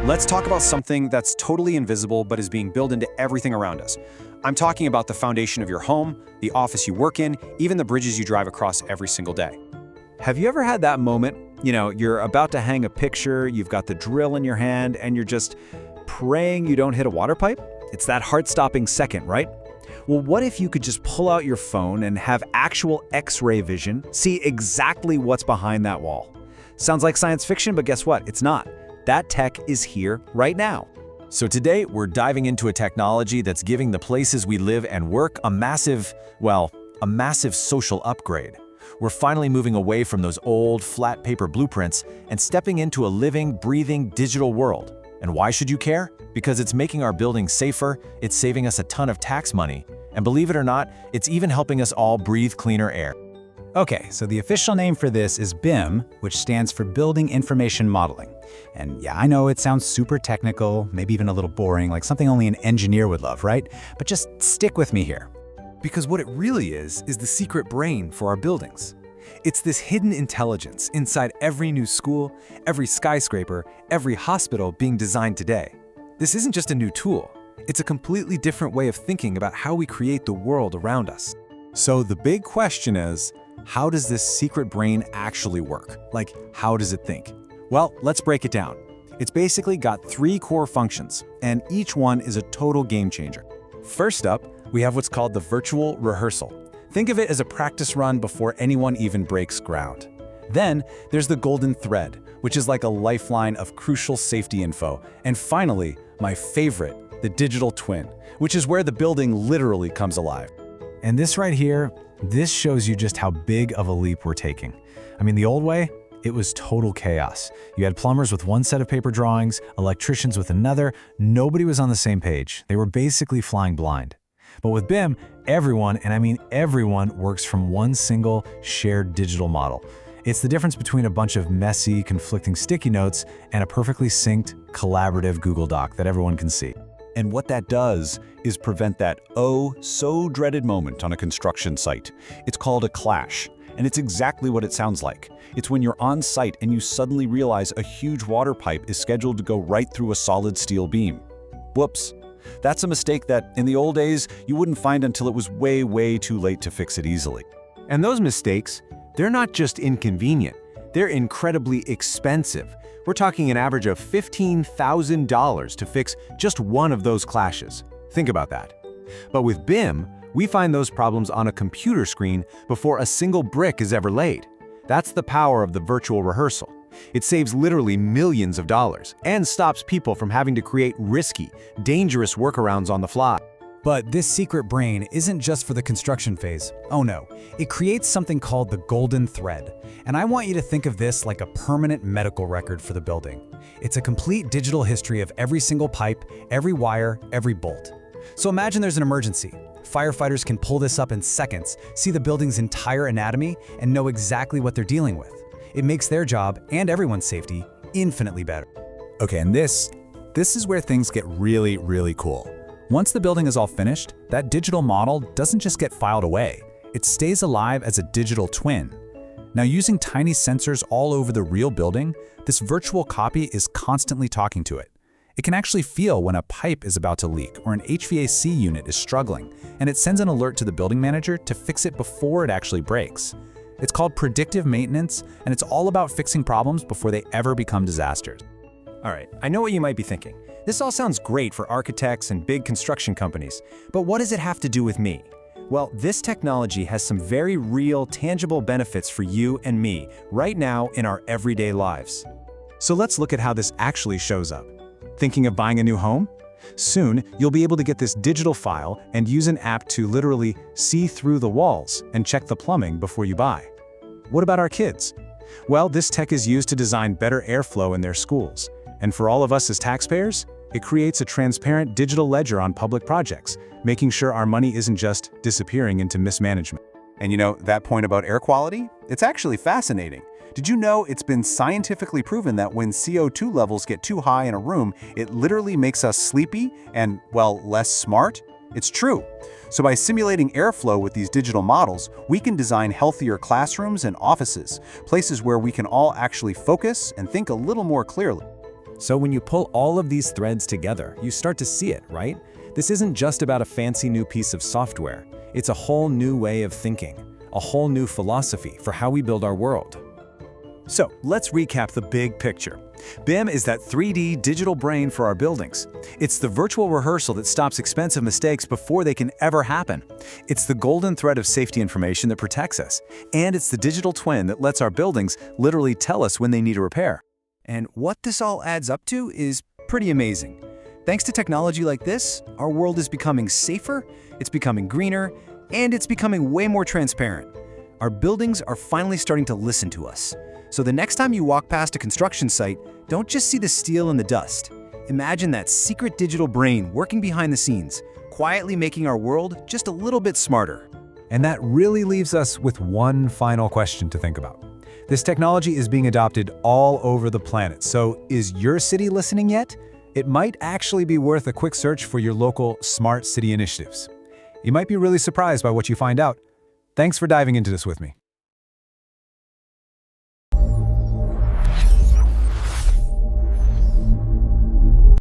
Let's talk about something that's totally invisible but is being built into everything around us. I'm talking about the foundation of your home, the office you work in, even the bridges you drive across every single day. Have you ever had that moment? You're about to hang a picture, you've got the drill in your hand, and you're just praying you don't hit a water pipe? It's that heart-stopping second, right? Well, what if you could just pull out your phone and have actual X-ray vision, see exactly what's behind that wall? Sounds like science fiction, but guess what? It's not. That tech is here right now. So today, we're diving into a technology that's giving the places we live and work a massive social upgrade. We're finally moving away from those old, flat paper blueprints and stepping into a living, breathing digital world. And why should you care? Because it's making our buildings safer, it's saving us a ton of tax money, and believe it or not, it's even helping us all breathe cleaner air. Okay, so the official name for this is BIM, which stands for Building Information Modeling. And yeah, I know it sounds super technical, maybe even a little boring, like something only an engineer would love, right? But just stick with me here. Because what it really is the secret brain for our buildings. It's this hidden intelligence inside every new school, every skyscraper, every hospital being designed today. This isn't just a new tool. It's a completely different way of thinking about how we create the world around us. So the big question is, how does this secret brain actually work? Like, how does it think? Well, let's break it down. It's basically got 3 core functions, and each one is a total game changer. First up, we have what's called the virtual rehearsal. Think of it as a practice run before anyone even breaks ground. Then, there's the golden thread, which is like a lifeline of crucial safety info. And finally, my favorite, the digital twin, which is where the building literally comes alive. And this right here, this shows you just how big of a leap we're taking. I mean, the old way, it was total chaos. You had plumbers with one set of paper drawings, electricians with another. Nobody was on the same page. They were basically flying blind. But with BIM, everyone, and I mean everyone, works from one single shared digital model. It's the difference between a bunch of messy, conflicting sticky notes and a perfectly synced, collaborative Google Doc that everyone can see. And what that does is prevent that so dreaded moment on a construction site. It's called a clash, and it's exactly what it sounds like. It's when you're on site and you suddenly realize a huge water pipe is scheduled to go right through a solid steel beam. Whoops. That's a mistake that, in the old days, you wouldn't find until it was way too late to fix it easily. And those mistakes, they're not just inconvenient, they're incredibly expensive. We're talking an average of $15,000 to fix just one of those clashes. Think about that. But with BIM, we find those problems on a computer screen before a single brick is ever laid. That's the power of the virtual rehearsal. It saves literally millions of dollars and stops people from having to create risky, dangerous workarounds on the fly. But this secret brain isn't just for the construction phase. Oh no, it creates something called the golden thread. And I want you to think of this like a permanent medical record for the building. It's a complete digital history of every single pipe, every wire, every bolt. So imagine there's an emergency. Firefighters can pull this up in seconds, see the building's entire anatomy, and know exactly what they're dealing with. It makes their job and everyone's safety infinitely better. Okay, and this is where things get really cool. Once the building is all finished, that digital model doesn't just get filed away. It stays alive as a digital twin. Now, using tiny sensors all over the real building, this virtual copy is constantly talking to it. It can actually feel when a pipe is about to leak or an HVAC unit is struggling, and it sends an alert to the building manager to fix it before it actually breaks. It's called predictive maintenance, and it's all about fixing problems before they ever become disasters. All right, I know what you might be thinking. This all sounds great for architects and big construction companies, but what does it have to do with me? Well, this technology has some very real, tangible benefits for you and me right now in our everyday lives. So let's look at how this actually shows up. Thinking of buying a new home? Soon, you'll be able to get this digital file and use an app to literally see through the walls and check the plumbing before you buy. What about our kids? Well, this tech is used to design better airflow in their schools. And for all of us as taxpayers, it creates a transparent digital ledger on public projects, making sure our money isn't just disappearing into mismanagement. And you know, that point about air quality? It's actually fascinating. Did you know it's been scientifically proven that when CO2 levels get too high in a room, it literally makes us sleepy and, well, less smart? It's true. So by simulating airflow with these digital models, we can design healthier classrooms and offices, places where we can all actually focus and think a little more clearly. So when you pull all of these threads together, you start to see it, right? This isn't just about a fancy new piece of software. It's a whole new way of thinking, a whole new philosophy for how we build our world. So let's recap the big picture. BIM is that 3D digital brain for our buildings. It's the virtual rehearsal that stops expensive mistakes before they can ever happen. It's the golden thread of safety information that protects us. And it's the digital twin that lets our buildings literally tell us when they need a repair. And what this all adds up to is pretty amazing. Thanks to technology like this, our world is becoming safer, it's becoming greener, and it's becoming way more transparent. Our buildings are finally starting to listen to us. So the next time you walk past a construction site, don't just see the steel and the dust. Imagine that secret digital brain working behind the scenes, quietly making our world just a little bit smarter. And that really leaves us with one final question to think about. This technology is being adopted all over the planet, so is your city listening yet? It might actually be worth a quick search for your local smart city initiatives. You might be really surprised by what you find out. Thanks for diving into this with me.